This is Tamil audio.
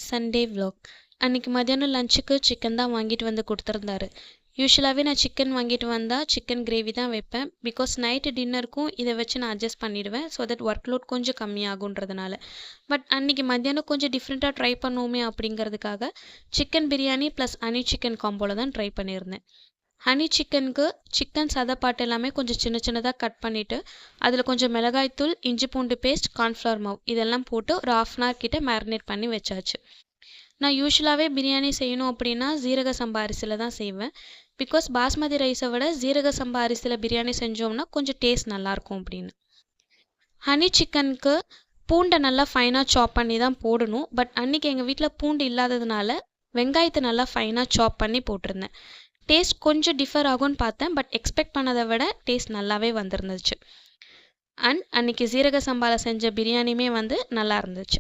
Sunday vlog. அன்றைக்கி மதியானம் லஞ்சுக்கு சிக்கன் தான் வாங்கிட்டு வந்து கொடுத்துருந்தாரு. யூஸ்வலாகவே நான் சிக்கன் வாங்கிட்டு வந்தால் சிக்கன் கிரேவி தான் வைப்பேன். பிகாஸ் நைட்டு டின்னருக்கும் இதை வச்சு நான் அட்ஜஸ்ட் பண்ணிவிடுவேன். ஸோ தட் ஒர்க் லோட் கொஞ்சம் கம்மியாகுன்றதுனால. பட் அன்றைக்கி மத்தியானம் கொஞ்சம் டிஃப்ரெண்ட்டாக ட்ரை பண்ணுவோமே அப்படிங்கிறதுக்காக chicken biryani plus honey chicken காம்போவில் தான் ட்ரை பண்ணியிருந்தேன். ஹனி சிக்கனுக்கு சிக்கன் சதைப்பாட்டு எல்லாமே கொஞ்சம் சின்ன சின்னதாக கட் பண்ணிவிட்டு அதில் கொஞ்சம் மிளகாய்த்தூள், இஞ்சி பூண்டு பேஸ்ட், கார்ன்ஃப்ளவர் மாவு இதெல்லாம் போட்டு ஒரு 1/2 hour கிட்ட மேரினேட் பண்ணி வச்சாச்சு. நான் யூஸ்வலாகவே பிரியாணி செய்யணும் அப்படின்னா ஜீரக சம்பா அரிசியில் தான் செய்வேன். பிகாஸ் பாஸ்மதி ரைஸை விட ஜீரக சம்பா அரிசியில் பிரியாணி செஞ்சோம்னா கொஞ்சம் டேஸ்ட் நல்லாயிருக்கும் அப்படின்னு. ஹனி சிக்கனுக்கு பூண்டை நல்லா ஃபைனாக சாப் பண்ணி தான் போடணும். பட் அன்றைக்கி எங்கள் வீட்டில் பூண்டு இல்லாததுனால வெங்காயத்தை நல்லா ஃபைனாக சாப் பண்ணி போட்டிருந்தேன். டேஸ்ட் கொஞ்சம் டிஃபர் ஆகும்னு பார்த்தேன். பட் எக்ஸ்பெக்ட் பண்ணதை விட டேஸ்ட் நல்லாவே வந்திருந்துச்சு. அன்றைக்கி ஜீரக சம்பாவில் செஞ்ச பிரியாணியுமே நல்லா இருந்துச்சு.